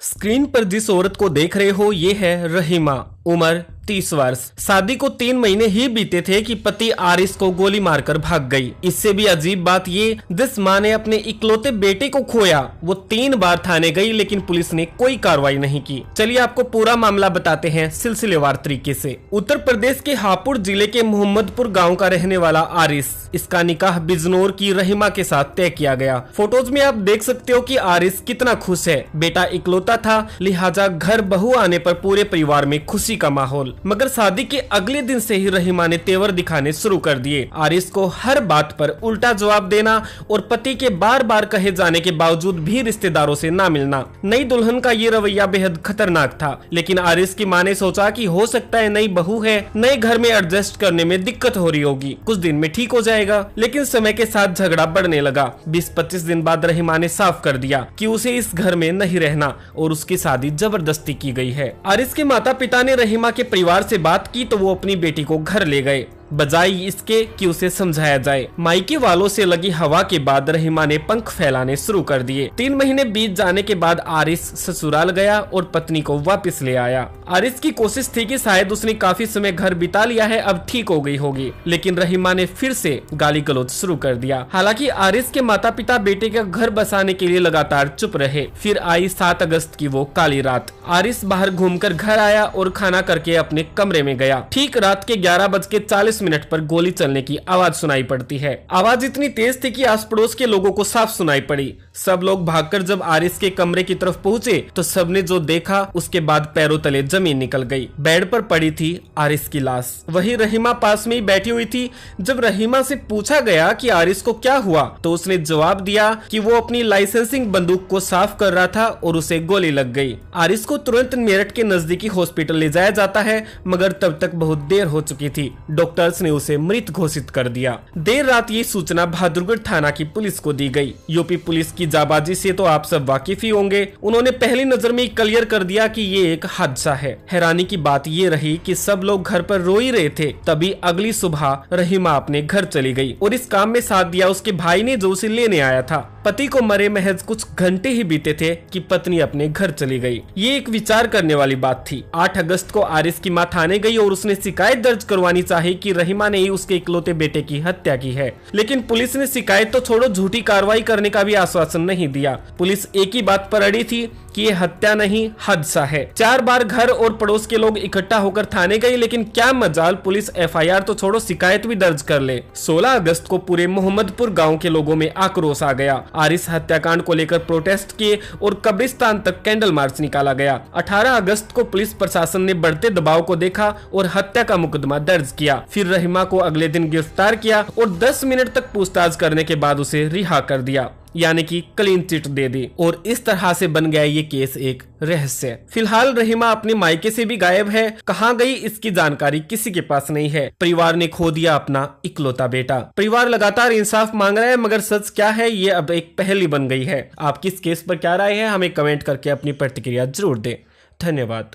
Screen पर जिस औरत को देख रहे हो ये है रहीमा, उम्र 30 वर्ष। शादी को 3 महीने ही बीते थे कि पति आरिस को गोली मारकर भाग गई। इससे भी अजीब बात ये, जिस मां ने अपने इकलौते बेटे को खोया वो 3 बार थाने गई लेकिन पुलिस ने कोई कार्रवाई नहीं की। चलिए आपको पूरा मामला बताते हैं सिलसिलेवार तरीके से। उत्तर प्रदेश के हापुड़ जिले के मोहम्मदपुर गाँव का रहने वाला आरिस, इसका निकाह बिजनौर की रहीमा के साथ तय किया गया। फोटोज में आप देख सकते हो कि आरिस कितना खुश है। बेटा इकलौता था, लिहाजा घर बहू आने पर पूरे परिवार में खुशी का माहौल। मगर शादी के अगले दिन से ही रहीमा ने तेवर दिखाने शुरू कर दिए। आरिस को हर बात पर उल्टा जवाब देना और पति के बार बार कहे जाने के बावजूद भी रिश्तेदारों से ना मिलना। नई दुल्हन का ये रवैया बेहद खतरनाक था, लेकिन आरिस की मां ने सोचा कि हो सकता है नई बहू है, नए घर में एडजस्ट करने में दिक्कत हो रही होगी, कुछ दिन में ठीक हो जाएगा। लेकिन समय के साथ झगड़ा बढ़ने लगा। 20-25 दिन बाद रहीमा ने साफ कर दिया कि उसे इस घर में नहीं रहना और उसकी शादी जबरदस्ती की गई है। आरिस के माता पिता ने रहीमा के परिवार से बात की तो वो अपनी बेटी को घर ले गए, बजाय इसके कि उसे समझाया जाए। मायके वालों से लगी हवा के बाद रहीमा ने पंख फैलाने शुरू कर दिए। 3 महीने बीत जाने के बाद आरिस ससुराल गया और पत्नी को वापस ले आया। आरिस की कोशिश थी कि शायद उसने काफी समय घर बिता लिया है, अब ठीक हो गई होगी, लेकिन रहीमा ने फिर से गाली गलौज शुरू कर दिया। हालांकि आरिस के माता पिता बेटे का घर बसाने के लिए लगातार चुप रहे। फिर आई 7 अगस्त की वो काली रात। आरिस बाहर घूमकर घर आया और खाना करके अपने कमरे में गया। ठीक रात के 11:40 मिनट पर गोली चलने की आवाज सुनाई पड़ती है। आवाज इतनी तेज थी कि आस पड़ोस के लोगों को साफ सुनाई पड़ी। सब लोग भागकर जब आरिस के कमरे की तरफ पहुंचे तो सबने जो देखा उसके बाद पैरों तले जमीन निकल गई। बेड पर पड़ी थी आरिस की लाश। वही रहीमा पास में ही बैठी हुई थी। जब रहीमा से पूछा गया कि आरिस को क्या हुआ तो उसने जवाब दिया कि वो अपनी लाइसेंसिंग बंदूक को साफ कर रहा था और उसे गोली लग गई। आरिस को तुरंत मेरठ के नजदीकी हॉस्पिटल ले जाया जाता है, मगर तब तक बहुत देर हो चुकी थी। डॉक्टर्स ने उसे मृत घोषित कर दिया। देर रात ये सूचना बहादुरगढ़ थाना की पुलिस को दी गई। यूपी पुलिस की जाबाजी से तो आप सब वाकिफ ही होंगे। उन्होंने पहली नजर में क्लियर कर दिया कि ये एक हादसा है। हैरानी की बात ये रही कि सब लोग घर पर रो ही रहे थे। तभी अगली सुबह रहीमा अपने घर चली गई और इस काम में साथ दिया उसके भाई ने, जो उसे लेने आया था। पति को मरे महज कुछ घंटे ही बीते थे कि पत्नी अपने घर चली गई। ये एक विचार करने वाली बात थी। 8 अगस्त को आरिस की मां थाने गई और उसने शिकायत दर्ज करवानी चाहिए कि रहीमा ने ही उसके इकलौते बेटे की हत्या की है। लेकिन पुलिस ने शिकायत तो छोड़ो, झूठी कार्रवाई करने का भी आश्वासन नहीं दिया। पुलिस एक ही बात पर अड़ी थी कि ये हत्या नहीं हादसा है। 4 बार घर और पड़ोस के लोग इकट्ठा होकर थाने गए, लेकिन क्या मजाल, पुलिस FIR तो छोड़ो शिकायत भी दर्ज कर ले। 16 अगस्त को पूरे मोहम्मदपुर गांव के लोगों में आक्रोश आ गया। आरिस हत्याकांड को लेकर प्रोटेस्ट किए और कब्रिस्तान तक कैंडल मार्च निकाला गया। 18 अगस्त को पुलिस प्रशासन ने बढ़ते दबाव को देखा और हत्या का मुकदमा दर्ज किया। फिर रहीमा को अगले दिन गिरफ्तार किया और 10 मिनट तक पूछताछ करने के बाद उसे रिहा कर दिया, यानी कि क्लीन चिट दे दी। और इस तरह से बन गया ये केस एक रहस्य। फिलहाल रहीमा अपने मायके से भी गायब है। कहां गई इसकी जानकारी किसी के पास नहीं है। परिवार ने खो दिया अपना इकलौता बेटा। परिवार लगातार इंसाफ मांग रहा है, मगर सच क्या है ये अब एक पहेली बन गई है। आपकी इस केस पर क्या राय है, हमें कमेंट करके अपनी प्रतिक्रिया जरूर दें। धन्यवाद।